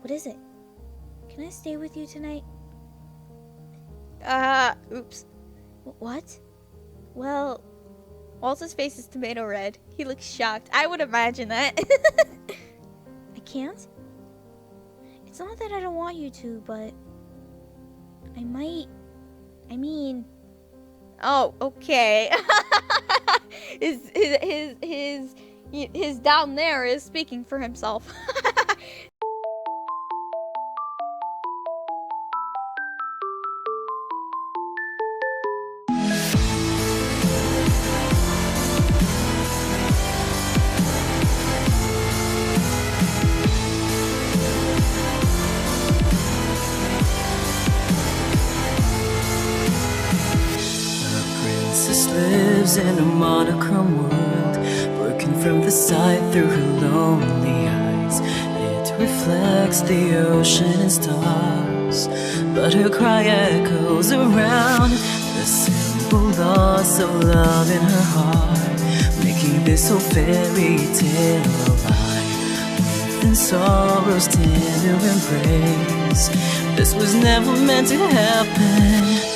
What is it? Can I stay with you tonight? Oops. What? Well, Waltz's face is tomato red. He looks shocked. I would imagine that. I can't? It's not that I don't want you to, but I might. I mean... Oh, okay. his down there is speaking for himself. Lives in a monochrome world, working from the side through her lonely eyes. It reflects the ocean and stars, but her cry echoes around the simple loss of love in her heart, making this whole fairy tale alive. Within sorrow's tender embrace, this was never meant to happen.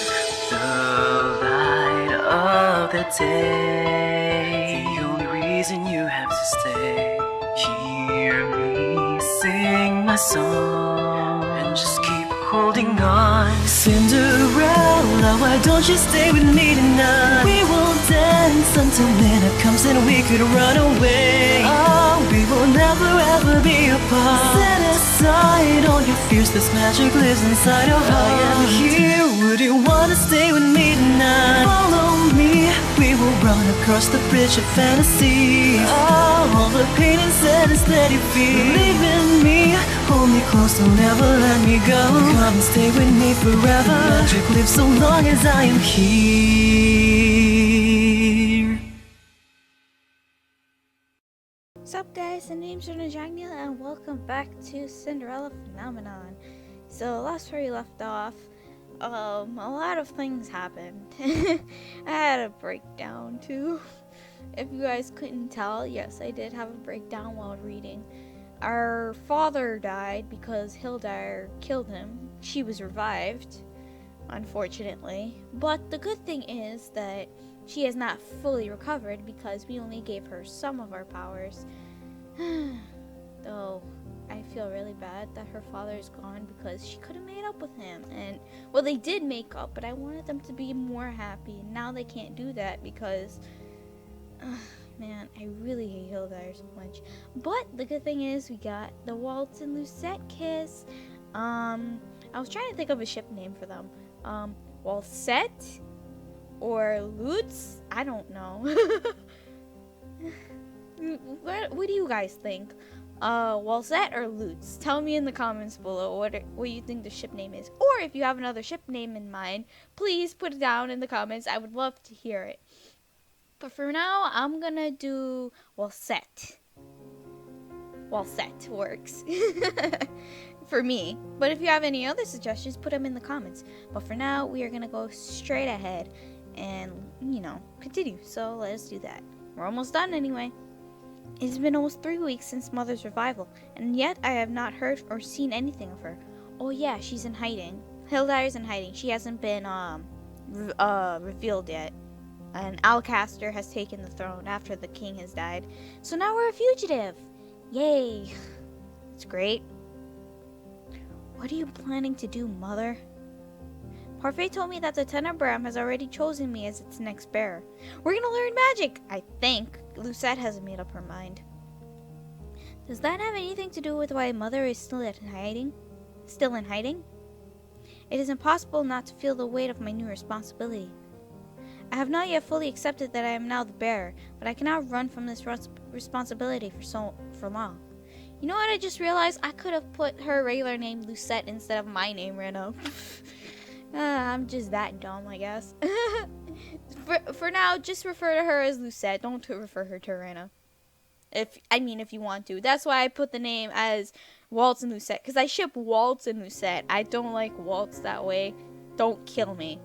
Of the day, the only reason you have to stay. Hear me sing my song and just keep holding on. Cinderella, why don't you stay with me tonight? We will dance until midnight comes and we could run away. Oh, we will never ever be apart. Set aside all your fears, this magic lives inside your heart. I am here, would you wanna stay with me tonight? Follow me, we will run across the bridge of fantasy. Oh, all the pain and sadness that you feel, believe in me, hold me close, don't ever let me go. Come and stay with me forever, the magic lives so long as I am here. What's up, guys? My name's Angielle, and welcome back to Cinderella Phenomenon. So, last where we left off, a lot of things happened. I had a breakdown too. If you guys couldn't tell, yes, I did have a breakdown while reading. Our father died because Hildar killed him. She was revived, unfortunately. But the good thing is that she has not fully recovered because we only gave her some of our powers. Though I feel really bad that her father is gone because she could have made up with him. And, well, they did make up, but I wanted them to be more happy. And now they can't do that because, man, I really hate Hildar so much. But the good thing is we got the Waltz and Lucette kiss. I was trying to think of a ship name for them. Waltzette or Lutz? I don't know. What do you guys think? Waltzette or Lutz? Tell me in the comments below what you think the ship name is. Or if you have another ship name in mind, please put it down in the comments. I would love to hear it. But for now, I'm gonna do Waltzette. Waltzette works. For me. But if you have any other suggestions, put them in the comments. But for now, we are gonna go straight ahead and, continue. So let's do that. We're almost done anyway. It's been almost 3 weeks since Mother's revival, and yet I have not heard or seen anything of her. Oh yeah, she's in hiding. Hildar is in hiding. She hasn't been revealed yet. And Alcaster has taken the throne after the king has died. So now we're a fugitive. Yay. It's great. What are you planning to do, Mother? Parfait told me that the Tenebram has already chosen me as its next bearer. We're gonna learn magic, I think. Lucette hasn't made up her mind. Does that have anything to do with why Mother is still in hiding? It is impossible not to feel the weight of my new responsibility. I have not yet fully accepted that I am now the bearer, but I cannot run from this responsibility for long. You know what I just realized? I could have put her regular name Lucette instead of my name right now. I'm just that dumb, I guess. For now, just refer to her as Lucette. Don't refer her to Rena. If you want to. That's why I put the name as Waltz and Lucette. Because I ship Waltz and Lucette. I don't like Waltz that way. Don't kill me.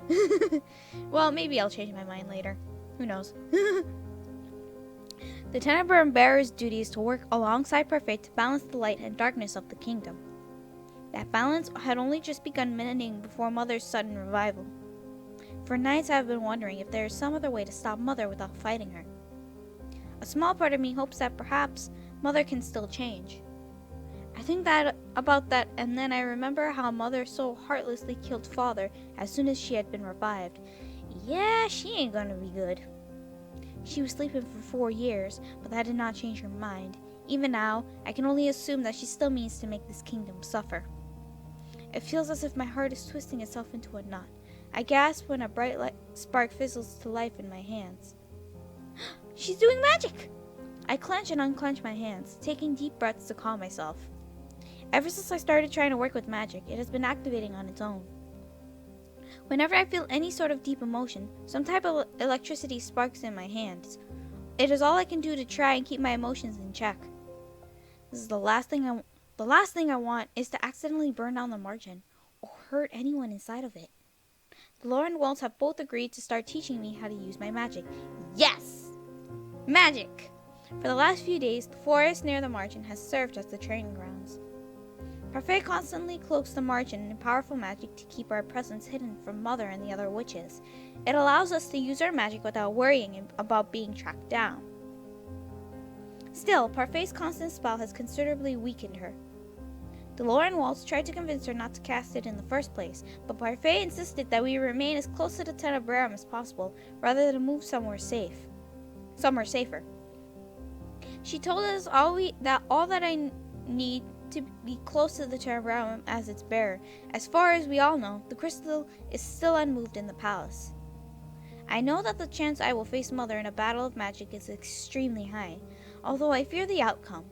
Well, maybe I'll change my mind later. Who knows? The Tenebrum Bearer's duty is to work alongside Parfait to balance the light and darkness of the kingdom. That balance had only just begun mending before Mother's sudden revival. For nights I have been wondering if there is some other way to stop Mother without fighting her. A small part of me hopes that perhaps Mother can still change. I think about that, and then I remember how Mother so heartlessly killed Father as soon as she had been revived. Yeah, she ain't gonna be good. She was sleeping for 4 years, but that did not change her mind. Even now, I can only assume that she still means to make this kingdom suffer. It feels as if my heart is twisting itself into a knot. I gasp when a bright spark fizzles to life in my hands. She's doing magic! I clench and unclench my hands, taking deep breaths to calm myself. Ever since I started trying to work with magic, it has been activating on its own. Whenever I feel any sort of deep emotion, some type of electricity sparks in my hands. It is all I can do to try and keep my emotions in check. This is the last thing I want is to accidentally burn down the margin or hurt anyone inside of it. Lucette and Waltz have both agreed to start teaching me how to use my magic. Yes! Magic! For the last few days, the forest near the margin has served as the training grounds. Parfait constantly cloaks the margin in powerful magic to keep our presence hidden from Mother and the other witches. It allows us to use our magic without worrying about being tracked down. Still, Parfait's constant spell has considerably weakened her. Lucette and Waltz tried to convince her not to cast it in the first place, but Parfait insisted that we remain as close to the Tenebrarum as possible, rather than move somewhere safer. She told us all that I need to be close to the Tenebrarum as its bearer. As far as we all know, the crystal is still unmoved in the palace. I know that the chance I will face Mother in a battle of magic is extremely high. Although I fear the outcome,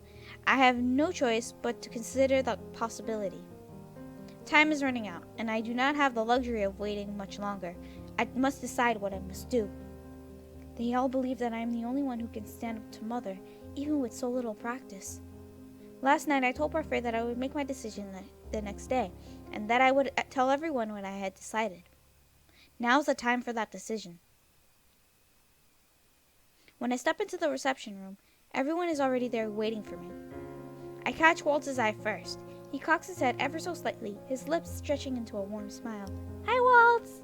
I have no choice but to consider the possibility. Time is running out, and I do not have the luxury of waiting much longer. I must decide what I must do. They all believe that I am the only one who can stand up to Mother, even with so little practice. Last night I told Parfait that I would make my decision the next day, and that I would tell everyone what I had decided. Now's the time for that decision. When I step into the reception room, everyone is already there waiting for me. I catch Waltz's eye first. He cocks his head ever so slightly, his lips stretching into a warm smile. Hi, Waltz!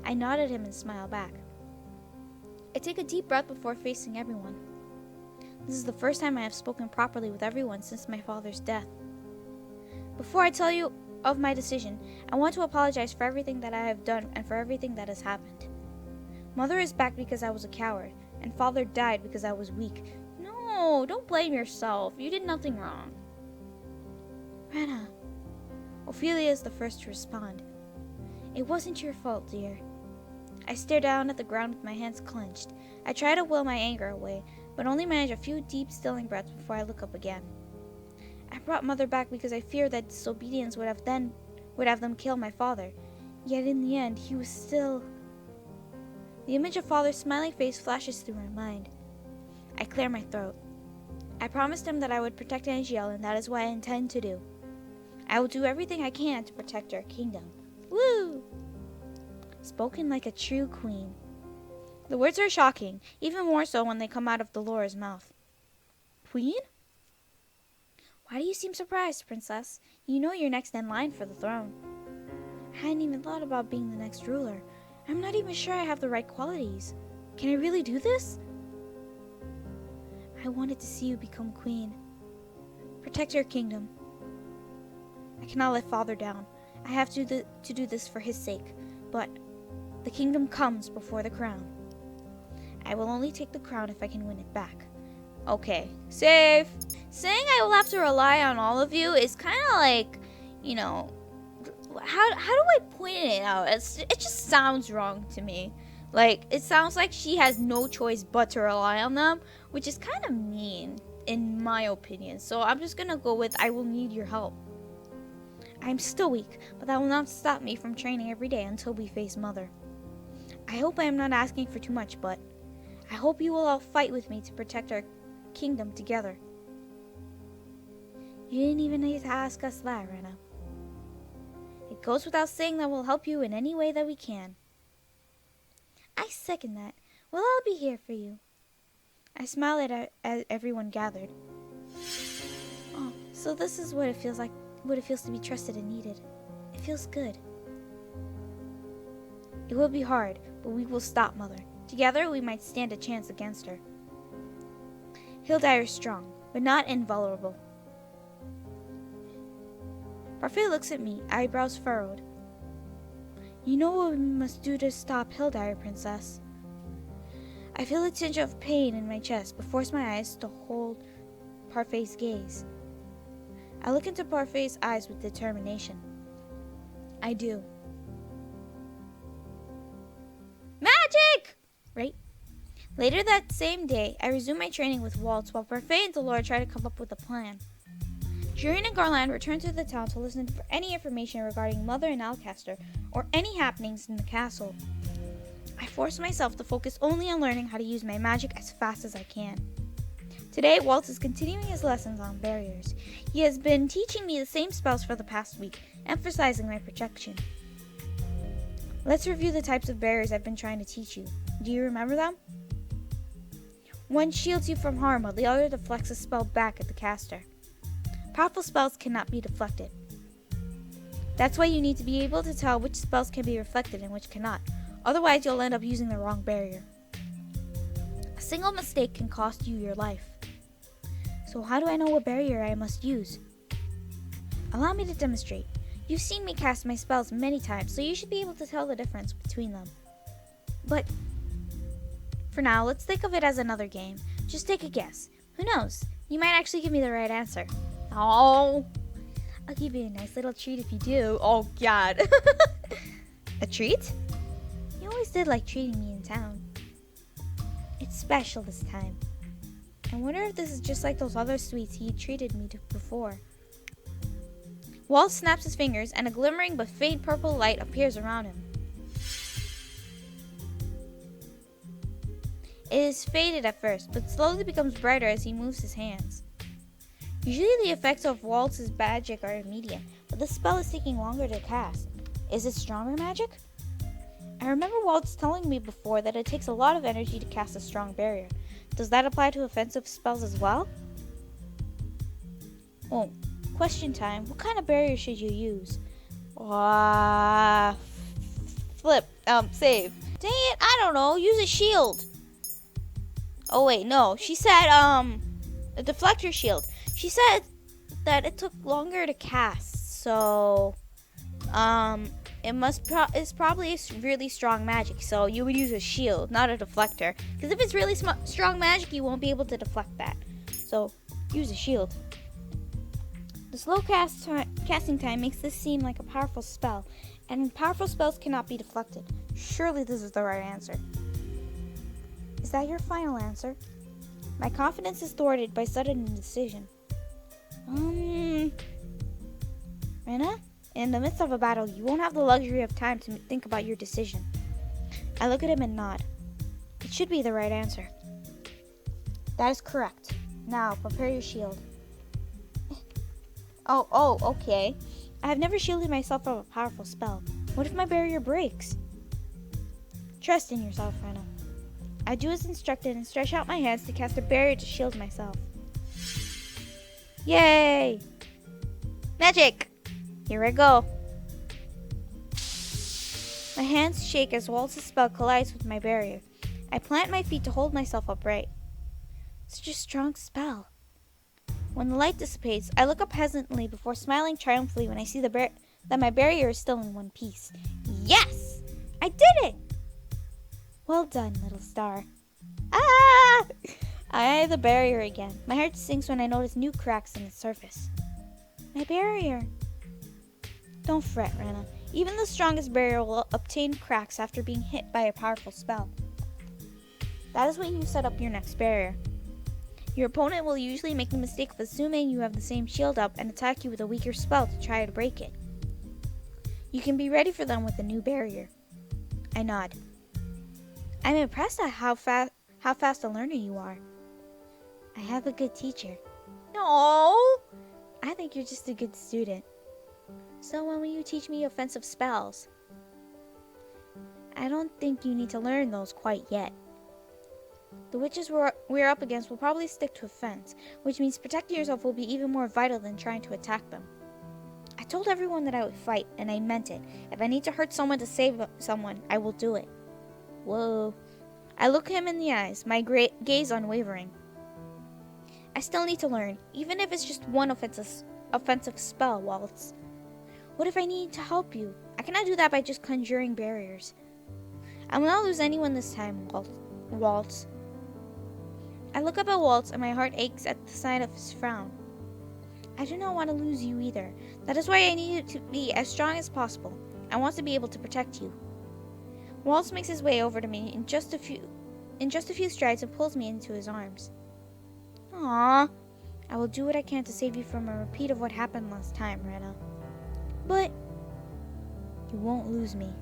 I nod at him and smile back. I take a deep breath before facing everyone. This is the first time I have spoken properly with everyone since my father's death. Before I tell you of my decision, I want to apologize for everything that I have done and for everything that has happened. Mother is back because I was a coward, and Father died because I was weak. No, don't blame yourself. You did nothing wrong. Rena. Ophelia is the first to respond. It wasn't your fault, dear. I stare down at the ground with my hands clenched. I try to will my anger away, but only manage a few deep, stilling breaths before I look up again. I brought Mother back because I feared that disobedience would have them kill my father. Yet in the end, he was still... The image of Father's smiling face flashes through my mind. I clear my throat. I promised him that I would protect Angielle, and that is what I intend to do. I will do everything I can to protect our kingdom. Woo! Spoken like a true queen. The words are shocking, even more so when they come out of Dolores' mouth. Queen? Why do you seem surprised, Princess? You know you're next in line for the throne. I hadn't even thought about being the next ruler. I'm not even sure I have the right qualities. Can I really do this? I wanted to see you become queen. Protect your kingdom. I cannot let Father down. I have to do this for his sake. But the kingdom comes before the crown. I will only take the crown if I can win it back. Okay, safe. Saying I will have to rely on all of you is kind of like, how do I point it out? It just sounds wrong to me. Like, it sounds like she has no choice but to rely on them, which is kind of mean, in my opinion. So I'm just gonna go with, I will need your help. I'm still weak, but that will not stop me from training every day until we face Mother. I hope I am not asking for too much, but I hope you will all fight with me to protect our kingdom together. You didn't even need to ask us that, Rena. It goes without saying that we'll help you in any way that we can. I second that. We'll all be here for you. I smiled at everyone gathered. Oh, so this is what it feels like what it feels to be trusted and needed. It feels good. It will be hard, but we will stop Mother. Together, we might stand a chance against her. Hildyre is strong, but not invulnerable. Parfait looks at me, eyebrows furrowed. You know what we must do to stop Hildyre, Princess. I feel a tinge of pain in my chest, but force my eyes to hold Parfait's gaze. I look into Parfait's eyes with determination. I do. Magic! Right? Later that same day, I resume my training with Waltz while Parfait and Delora try to come up with a plan. Jurien and Garland return to the town to listen for any information regarding Mother and Alcaster or any happenings in the castle. I force myself to focus only on learning how to use my magic as fast as I can. Today, Waltz is continuing his lessons on barriers. He has been teaching me the same spells for the past week, emphasizing my protection. Let's review the types of barriers I've been trying to teach you. Do you remember them? One shields you from harm, while the other deflects a spell back at the caster. Powerful spells cannot be deflected. That's why you need to be able to tell which spells can be reflected and which cannot. Otherwise, you'll end up using the wrong barrier. A single mistake can cost you your life. So how do I know what barrier I must use? Allow me to demonstrate. You've seen me cast my spells many times, so you should be able to tell the difference between them. But for now, let's think of it as another game. Just take a guess. Who knows? You might actually give me the right answer. Oh, I'll give you a nice little treat if you do. Oh, God. A treat? You always did like treating me in town. It's special this time. I wonder if this is just like those other sweets he treated me to before. Waltz snaps his fingers, and a glimmering but faint purple light appears around him. It is faded at first, but slowly becomes brighter as he moves his hands. Usually the effects of Waltz's magic are immediate, but the spell is taking longer to cast. Is it stronger magic? I remember Waltz telling me before that it takes a lot of energy to cast a strong barrier. Does that apply to offensive spells as well? Oh, question time. What kind of barrier should you use? Save. Dang it, I don't know. Use a shield. Oh wait, no. She said, a deflector shield. She said that it took longer to cast, so, it's probably a really strong magic, so you would use a shield, not a deflector. Because if it's really strong magic, you won't be able to deflect that. So, use a shield. The slow casting time makes this seem like a powerful spell, and powerful spells cannot be deflected. Surely this is the right answer. Is that your final answer? My confidence is thwarted by sudden indecision. Rena? In the midst of a battle, you won't have the luxury of time to think about your decision. I look at him and nod. It should be the right answer. That is correct. Now, prepare your shield. Oh, okay. I have never shielded myself from a powerful spell. What if my barrier breaks? Trust in yourself, Rena. I do as instructed and stretch out my hands to cast a barrier to shield myself. Yay! Magic! Here I go. My hands shake as Waltz's spell collides with my barrier. I plant my feet to hold myself upright. Such a strong spell. When the light dissipates, I look up hesitantly before smiling triumphantly when I see that my barrier is still in one piece. Yes! I did it! Well done, little star. Ah! I eye the barrier again. My heart sinks when I notice new cracks in its surface. My barrier. Don't fret, Rena. Even the strongest barrier will obtain cracks after being hit by a powerful spell. That is when you set up your next barrier. Your opponent will usually make the mistake of assuming you have the same shield up and attack you with a weaker spell to try to break it. You can be ready for them with a new barrier. I nod. I'm impressed at how fast a learner you are. I have a good teacher. No. I think you're just a good student. So when will you teach me offensive spells? I don't think you need to learn those quite yet. The witches we're up against will probably stick to offense, which means protecting yourself will be even more vital than trying to attack them. told everyone that I would fight, and I meant it. If I need to hurt someone to save someone, I will do it. Whoa. I look him in the eyes, my gaze unwavering. I still need to learn, even if it's just one offensive spell, Waltz. What if I need to help you? I cannot do that by just conjuring barriers. I will not lose anyone this time, Waltz. I look up at Waltz, and my heart aches at the sight of his frown. I do not want to lose you either. That is why I need you to be as strong as possible. I want to be able to protect you. Waltz makes his way over to me in just a few strides and pulls me into his arms. Aww. I will do what I can to save you from a repeat of what happened last time, Rena. But you won't lose me.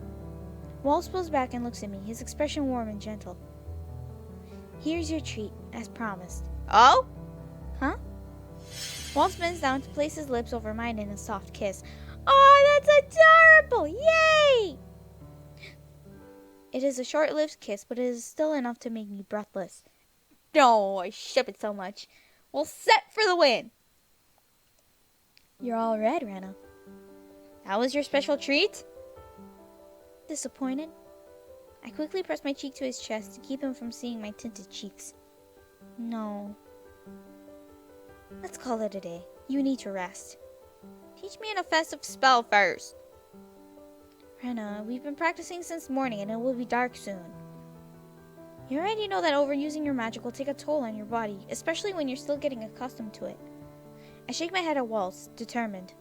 Waltz pulls back and looks at me, his expression warm and gentle. Here's your treat, as promised. Oh? Huh? Waltz bends down to place his lips over mine in a soft kiss. Oh, that's adorable! Yay! It is a short-lived kiss, but it is still enough to make me breathless. No, I ship it so much. We'll set for the win. You're all red, Rena. That was your special treat? Disappointed? I quickly pressed my cheek to his chest to keep him from seeing my tinted cheeks. No. Let's call it a day. You need to rest. Teach me an offensive spell first. Rena, we've been practicing since morning and it will be dark soon. You already know that overusing your magic will take a toll on your body, especially when you're still getting accustomed to it. I shake my head at Waltz, determined.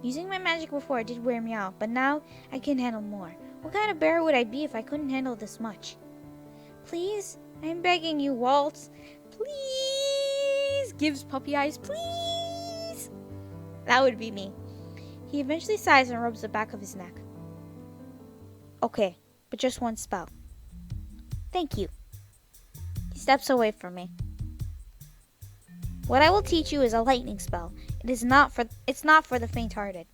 Using my magic before did wear me out, but now I can handle more. What kind of bear would I be if I couldn't handle this much? Please? I'm begging you, Waltz. Please! Gives puppy eyes, please! That would be me. He eventually sighs and rubs the back of his neck. Okay, but just one spell. Thank you. He steps away from me. What I will teach you is a lightning spell. It's not for the faint-hearted.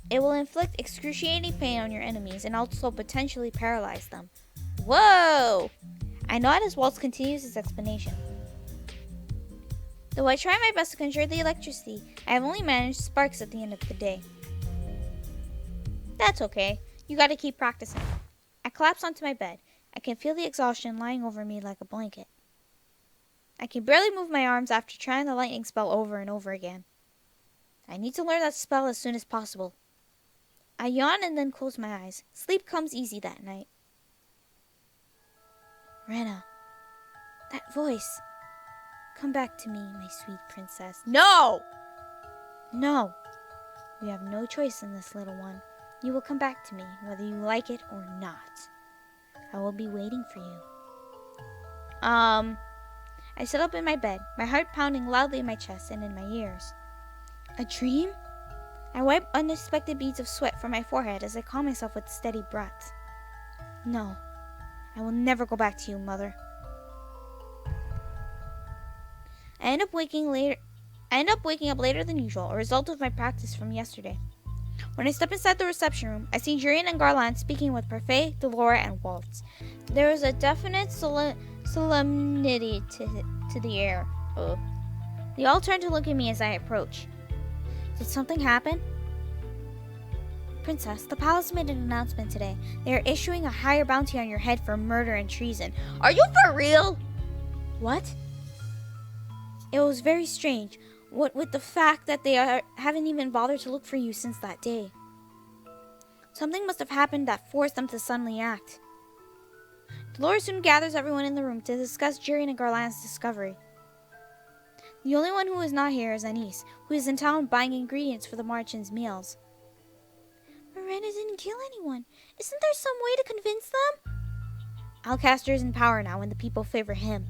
It will inflict excruciating pain on your enemies and also potentially paralyze them. Whoa! I nod as Waltz continues his explanation. Though I try my best to conjure the electricity, I have only managed sparks at the end of the day. That's okay. You gotta keep practicing. I collapse onto my bed. I can feel the exhaustion lying over me like a blanket. I can barely move my arms after trying the lightning spell over and over again. I need to learn that spell as soon as possible. I yawn and then close my eyes. Sleep comes easy that night. Rena, that voice. Come back to me, my sweet princess. No! No. We have no choice in this, little one. You will come back to me, whether you like it or not. I will be waiting for you. I sit up in my bed, my heart pounding loudly in my chest and in my ears. A dream? I wipe unexpected beads of sweat from my forehead as I calm myself with steady breaths. No, I will never go back to you, Mother. I end up waking up later than usual, a result of my practice from yesterday. When I step inside the reception room, I see Jurian and Garland speaking with Parfait, Delora, and Waltz. There is a definite solemnity to the air. They all turn to look at me as I approach. Did something happen? Princess, the palace made an announcement today. They are issuing a higher bounty on your head for murder and treason. Are you for real? What? It was very strange. What with the fact that they haven't even bothered to look for you since that day. Something must have happened that forced them to suddenly act. Dolores soon gathers everyone in the room to discuss Jurian and Garland's discovery. The only one who is not here is Anise, who is in town buying ingredients for the Marchan's meals. Miranda didn't kill anyone. Isn't there some way to convince them? Alcaster is in power now and the people favor him.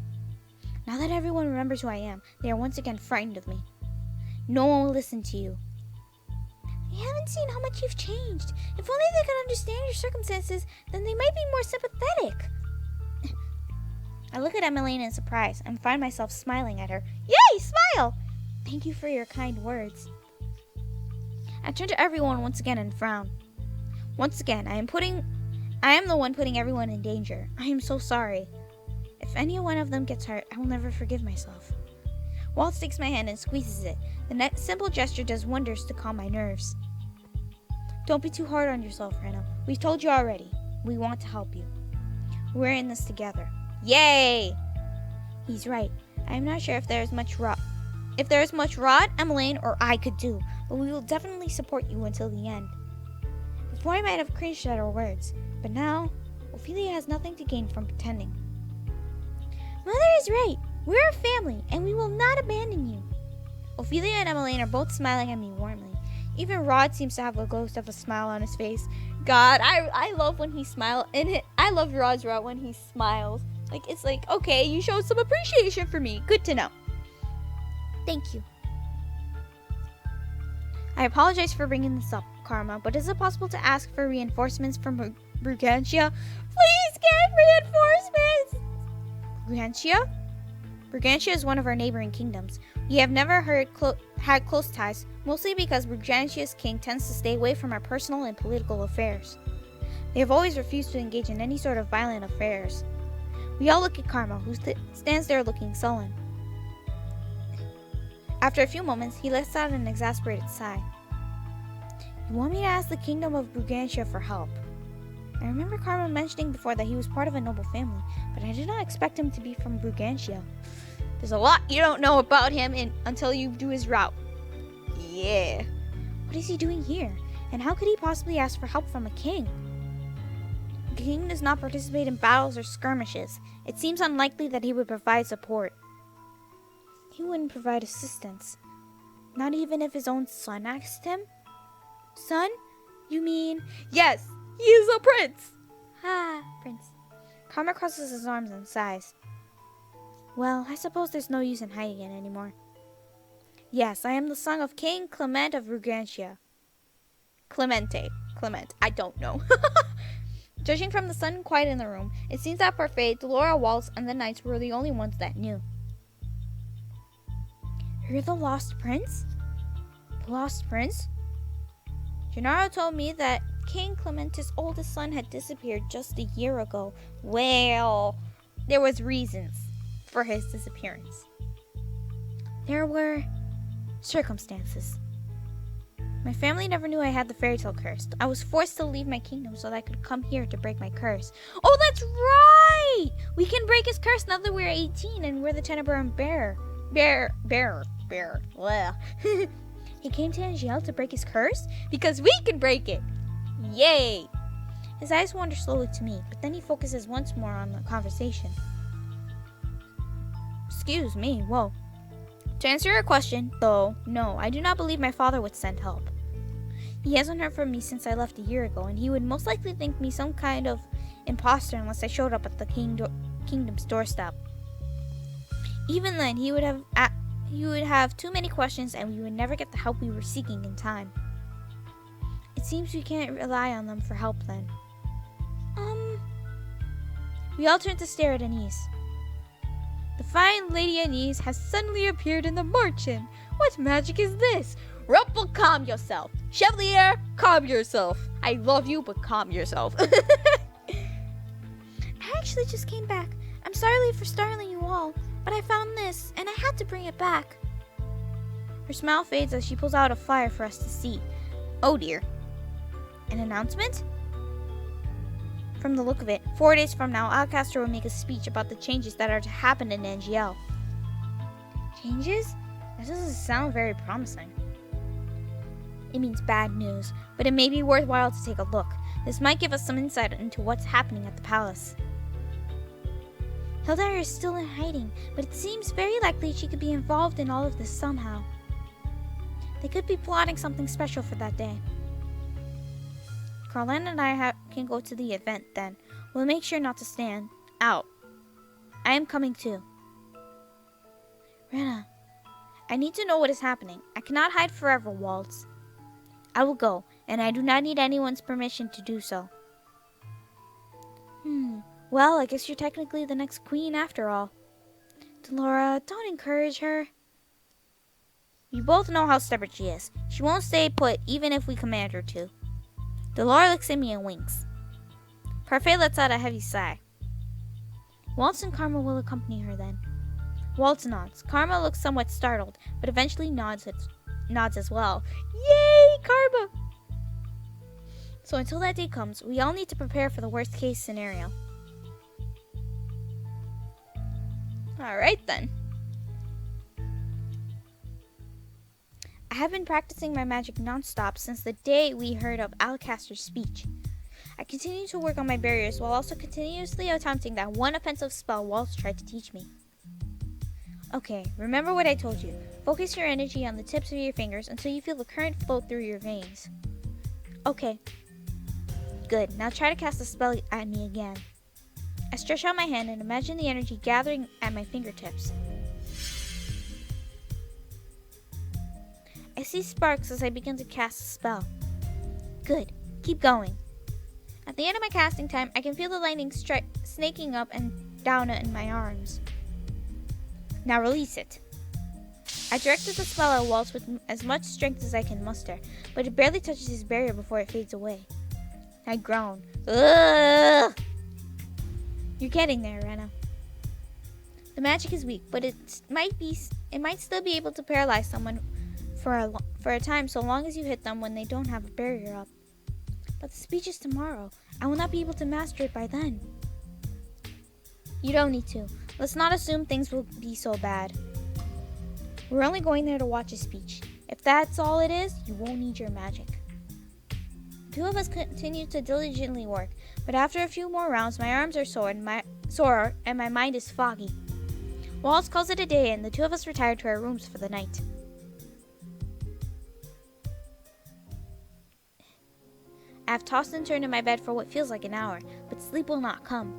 Now that everyone remembers who I am, they are once again frightened of me. No one will listen to you. They haven't seen how much you've changed. If only they could understand your circumstances, then they might be more sympathetic. I look at Emmeline in surprise and find myself smiling at her. Yay, smile! Thank you for your kind words. I turn to everyone once again and frown. Once again, I am the one putting everyone in danger. I am so sorry. If any one of them gets hurt, I will never forgive myself. Waltz takes my hand and squeezes it. The simple gesture does wonders to calm my nerves. Don't be too hard on yourself, Rena. We've told you already. We want to help you. We're in this together. Yay! He's right. I'm not sure if there is much Rod, Emmeline, or I could do, but we will definitely support you until the end. Before I might have cringed at her words, but now, Ophelia has nothing to gain from pretending. Mother is right. We're a family, and we will not abandon you. Ophelia and Emmeline are both smiling at me warmly. Even Rod seems to have a ghost of a smile on his face. God, I love when he smiles. I love Rod's Rod when he smiles. Like, it's like, okay, you showed some appreciation for me. Good to know. Thank you. I apologize for bringing this up, Karma, but is it possible to ask for reinforcements from Brigantia? Please get reinforcements! Brigantia? Brigantia is one of our neighboring kingdoms. We have never had close ties, mostly because Brigantia's king tends to stay away from our personal and political affairs. They have always refused to engage in any sort of violent affairs. We all look at Karma, who stands there looking sullen. After a few moments, he lets out an exasperated sigh. You want me to ask the kingdom of Brigantia for help? I remember Karma mentioning before that he was part of a noble family, but I did not expect him to be from Brigantia. There's a lot you don't know about him until you do his route. Yeah. What is he doing here? And how could he possibly ask for help from a king? The king does not participate in battles or skirmishes. It seems unlikely that he would provide support. He wouldn't provide assistance. Not even if his own son asked him? Son? You mean... Yes! He is a prince! Ah, prince. Karma crosses his arms and sighs. Well, I suppose there's no use in hiding it anymore. Yes, I am the son of King Clement of Brigantia. Clement, I don't know. Judging from the sudden quiet in the room, it seems that Parfait, Delora, Waltz, and the knights were the only ones that knew. You're the lost prince? The lost prince? Gennaro told me that King Clementis' oldest son had disappeared just a year ago. Well, there was reasons for his disappearance. There were circumstances. My family never knew I had the Fairytale Curse. I was forced to leave my kingdom so that I could come here to break my curse. Oh, that's right! We can break his curse now that we're 18 and we're the Tenebrae bearer. Bear. Well, he came to Angielle to break his curse? Because we can break it! Yay! His eyes wander slowly to me, but then he focuses once more on the conversation. Excuse me, whoa. To answer your question, though, no, I do not believe my father would send help. He hasn't heard from me since I left a year ago, and he would most likely think me some kind of imposter unless I showed up at the kingdom's doorstep. Even then, he would have too many questions, and we would never get the help we were seeking in time. It seems we can't rely on them for help then. We all turn to stare at Anise. The fine Lady Anise has suddenly appeared in the march-in. What magic is this? Rumpel, calm yourself. Chevalier, calm yourself. I love you, but calm yourself. I actually just came back. I'm sorry for startling you all, but I found this, and I had to bring it back. Her smile fades as she pulls out a flyer for us to see. Oh dear. An announcement? From the look of it, 4 days from now, Alcaster will make a speech about the changes that are to happen in Angielle. Changes? That doesn't sound very promising. It means bad news, but it may be worthwhile to take a look. This might give us some insight into what's happening at the palace. Hildare is still in hiding, but it seems very likely she could be involved in all of this somehow. They could be plotting something special for that day. Carlin and I can go to the event then. We'll make sure not to stand out. I am coming too. Rena, I need to know what is happening. I cannot hide forever, Waltz. I will go, and I do not need anyone's permission to do so. Well, I guess you're technically the next queen after all. Delora, don't encourage her. You both know how stubborn she is. She won't stay put even if we command her to. Delora looks at me and winks. Parfait lets out a heavy sigh. Waltz and Karma will accompany her then. Waltz nods. Karma looks somewhat startled, but eventually nods as well. Yay, Karma! So until that day comes, we all need to prepare for the worst case scenario. Alright then. I have been practicing my magic non-stop since the day we heard of Alcaster's speech. I continue to work on my barriers while also continuously attempting that one offensive spell Waltz tried to teach me. Okay, remember what I told you. Focus your energy on the tips of your fingers until you feel the current flow through your veins. Okay. Good, now try to cast a spell at me again. I stretch out my hand and imagine the energy gathering at my fingertips. I see sparks as I begin to cast a spell. Good, keep going. At the end of my casting time, I can feel the lightning snaking up and down in my arms. Now release it. I directed the spell at Waltz with as much strength as I can muster, but it barely touches his barrier before it fades away. I groan. Ugh! You're getting there, Rena. The magic is weak, but it might still be able to paralyze someone for a time so long as you hit them when they don't have a barrier up. But the speech is tomorrow. I will not be able to master it by then. You don't need to. Let's not assume things will be so bad. We're only going there to watch a speech. If that's all it is, you won't need your magic. Two of us continue to diligently work, but after a few more rounds, my arms are sore and my mind is foggy. Waltz calls it a day and the two of us retire to our rooms for the night. I have tossed and turned in my bed for what feels like an hour, but sleep will not come.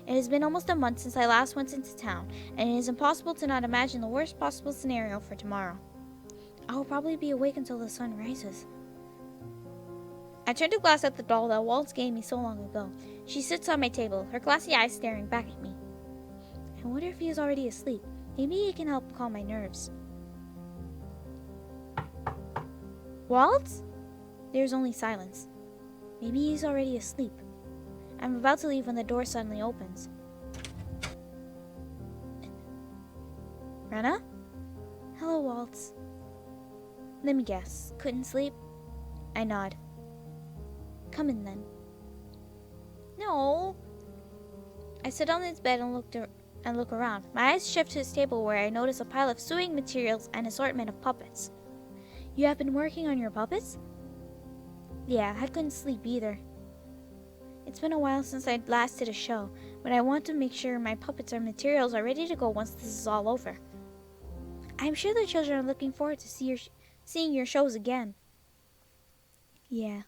It has been almost a month since I last went into town, and it is impossible to not imagine the worst possible scenario for tomorrow. I will probably be awake until the sun rises. I turn to glance at the doll that Waltz gave me so long ago. She sits on my table, her glassy eyes staring back at me. I wonder if he is already asleep. Maybe he can help calm my nerves. Waltz? There's only silence. Maybe he's already asleep. I'm about to leave when the door suddenly opens. Rena? Hello, Waltz. Let me guess. Couldn't sleep? I nod. Come in then. No. I sit on his bed and look around. My eyes shift to his table where I notice a pile of sewing materials and assortment of puppets. You have been working on your puppets? Yeah, I couldn't sleep either. It's been a while since I last did a show, but I want to make sure my puppets or materials are ready to go once this is all over. I'm sure the children are looking forward to seeing your shows again. Yeah.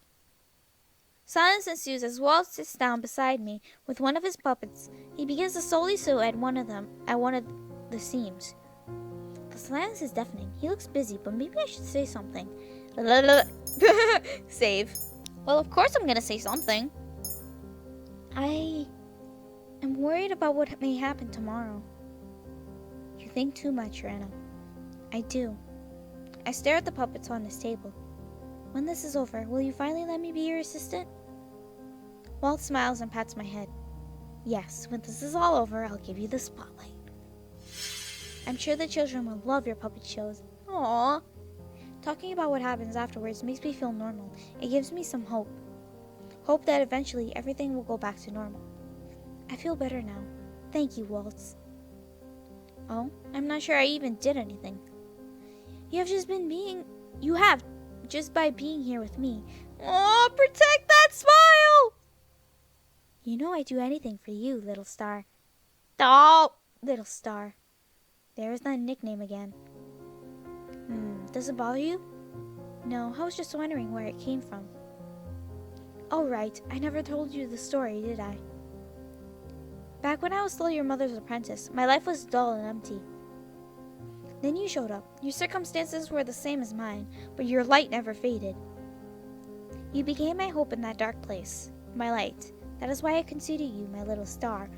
Silence ensues as Waltz sits down beside me with one of his puppets. He begins to slowly sew at one of the seams. The silence is deafening. He looks busy, but maybe I should say something. Save. Well, of course I'm gonna say something. I am worried about what may happen tomorrow. You think too much, Rena. I do. I stare at the puppets on his table. When this is over, will you finally let me be your assistant? Walt smiles and pats my head. Yes, when this is all over, I'll give you the spotlight. I'm sure the children will love your puppet shows. Aww. Talking about what happens afterwards makes me feel normal. It gives me some hope. Hope that eventually everything will go back to normal. I feel better now. Thank you, Waltz. Oh, I'm not sure I even did anything. You have just by being here with me. Oh, protect that smile! You know I'd do anything for you, little star. Oh, Little star. There is that nickname again. Does it bother you? No, I was just wondering where it came from. Oh, right. I never told you the story, did I? Back when I was still your mother's apprentice, my life was dull and empty. Then you showed up. Your circumstances were the same as mine, but your light never faded. You became my hope in that dark place, my light. That is why I consider you my little star.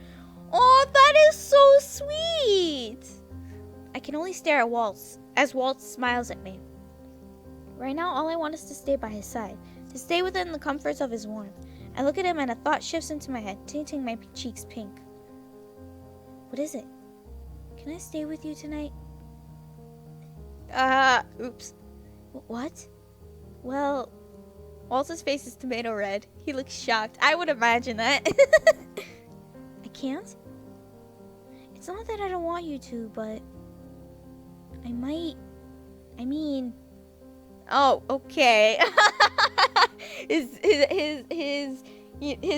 Oh, that is so sweet! I can only stare at Waltz, as Waltz smiles at me. Right now, all I want is to stay by his side, to stay within the comforts of his warmth. I look at him and a thought shifts into my head, tinting my cheeks pink. What is it? Can I stay with you tonight? Oops. What? Well, Waltz's face is tomato red. He looks shocked. I would imagine that. I can't? It's not that I don't want you to, but I might. I mean, Oh, okay. his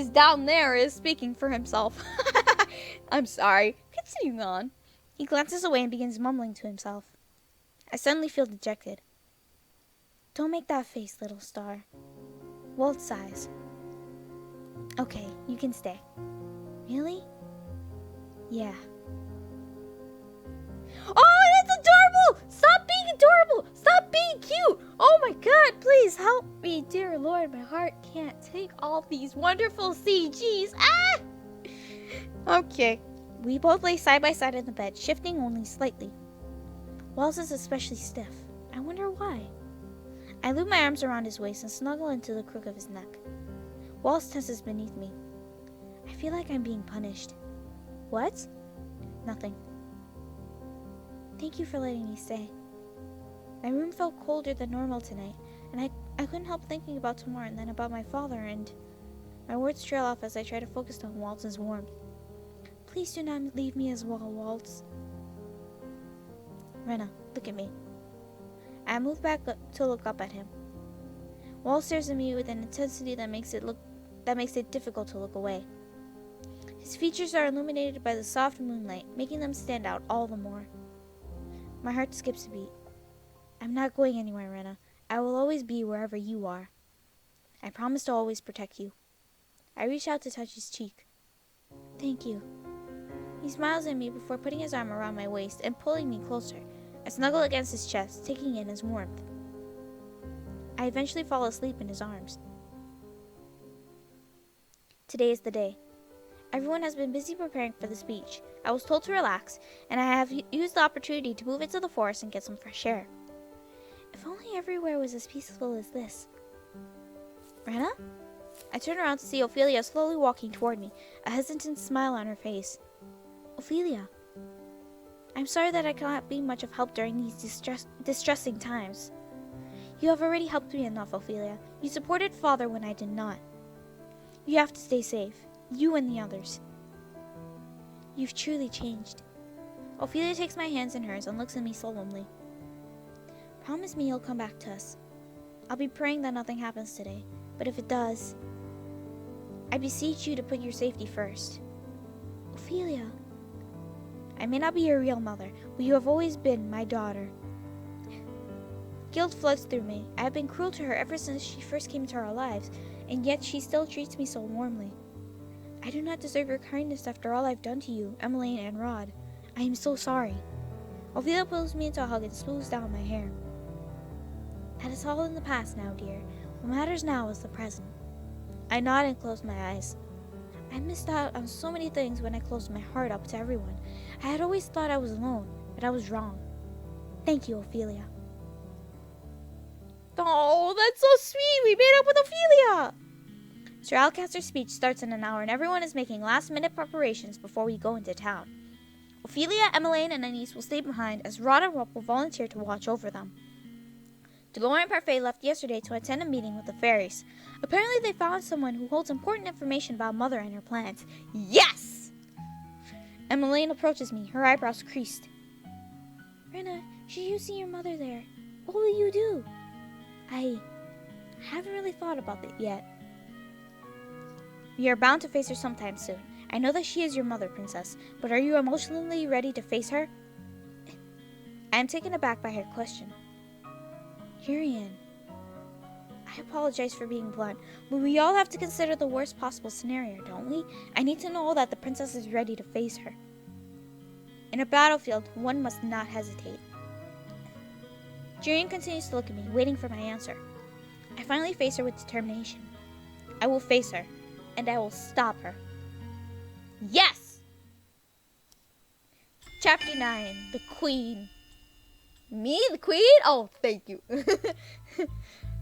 down there is speaking for himself. I'm sorry. Continuing on. he glances away and begins mumbling to himself. I suddenly feel dejected. Don't make that face, little star. Waltz sighs. Okay, you can stay. Really? Yeah. Oh, that's adorable! Stop being adorable! Stop being cute! Oh my god, please help me, dear Lord. My heart can't take all these wonderful CGs. Ah! Okay. We both lay side by side in the bed, shifting only slightly. Waltz is especially stiff. I wonder why. I loop my arms around his waist and snuggle into the crook of his neck. Waltz tenses beneath me. I feel like I'm being punished. What? Nothing. Thank you for letting me stay. My room felt colder than normal tonight, and I couldn't help thinking about tomorrow and then about my father, and my words trail off as I try to focus on Waltz's warmth. Please do not leave me as well, Waltz. Rena, look at me. I move back to look up at him. Waltz stares at me with an intensity that makes it difficult to look away. His features are illuminated by the soft moonlight, making them stand out all the more. My heart skips a beat. I'm not going anywhere, Rena. I will always be wherever you are. I promise to always protect you. I reach out to touch his cheek. Thank you. He smiles at me before putting his arm around my waist and pulling me closer. I snuggle against his chest, taking in his warmth. I eventually fall asleep in his arms. Today is the day. Everyone has been busy preparing for the speech. I was told to relax, and I have used the opportunity to move into the forest and get some fresh air. If only everywhere was as peaceful as this. Rena? I turn around to see Ophelia slowly walking toward me, a hesitant smile on her face. Ophelia. I'm sorry that I cannot be much of help during these distressing times. You have already helped me enough, Ophelia. You supported Father when I did not. You have to stay safe. You and the others. You've truly changed. Ophelia takes my hands in hers and looks at me solemnly. Promise me you'll come back to us. I'll be praying that nothing happens today, but if it does, I beseech you to put your safety first. Ophelia. I may not be your real mother, but you have always been my daughter. Guilt floods through me. I have been cruel to her ever since she first came into our lives, and yet she still treats me so warmly. I do not deserve your kindness after all I've done to you, Emmeline and Rod. I am so sorry. Ophelia pulls me into a hug and smooths down my hair. That is all in the past now, dear. What matters now is the present. I nod and close my eyes. I missed out on so many things when I closed my heart up to everyone. I had always thought I was alone, but I was wrong. Thank you, Ophelia. Oh, that's so sweet. We made up with Ophelia. Sir Alcaster's speech starts in an hour, and everyone is making last-minute preparations before we go into town. Ophelia, Emmeline, and Anise will stay behind, as Rod and Rob will volunteer to watch over them. Delore and Parfait left yesterday to attend a meeting with the fairies. Apparently they found someone who holds important information about Mother and her plans. Yes! Emmeline approaches me, her eyebrows creased. Rena, should you see your mother there? What will you do? I haven't really thought about it yet. We are bound to face her sometime soon. I know that she is your mother, Princess, but are you emotionally ready to face her? I am taken aback by her question. Hurian, I apologize for being blunt, but we all have to consider the worst possible scenario, don't we? I need to know that the princess is ready to face her. In a battlefield, one must not hesitate. Hurian continues to look at me, waiting for my answer. I finally face her with determination. I will face her, and I will stop her. Yes! Chapter 9, The Queen. Me, the queen? Oh, thank you.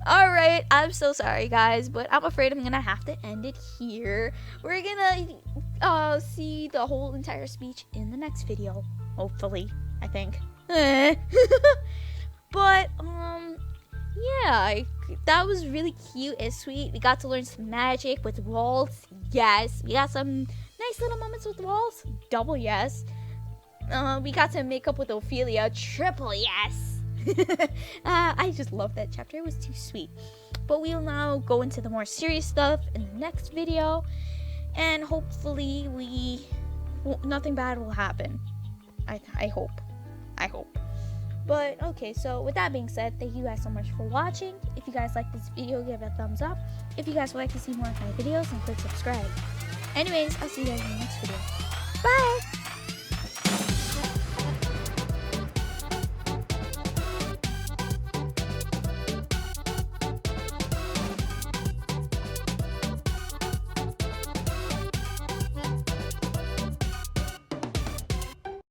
Alright, I'm so sorry, guys, but I'm afraid I'm gonna have to end it here. We're gonna see the whole entire speech in the next video. hopefully, I think. But, yeah, that was really cute and sweet. We got to learn some magic with Waltz. Yes. We got some nice little moments with Waltz. Double yes. We got to make up with Ophelia. Triple yes. I just love that chapter. It was too sweet. But we'll now go into the more serious stuff in the next video. And hopefully nothing bad will happen. I hope. But okay, so with that being said, thank you guys so much for watching. If you guys like this video, give it a thumbs up. If you guys would like to see more of my videos, then click subscribe. Anyways, I'll see you guys in the next video. Bye!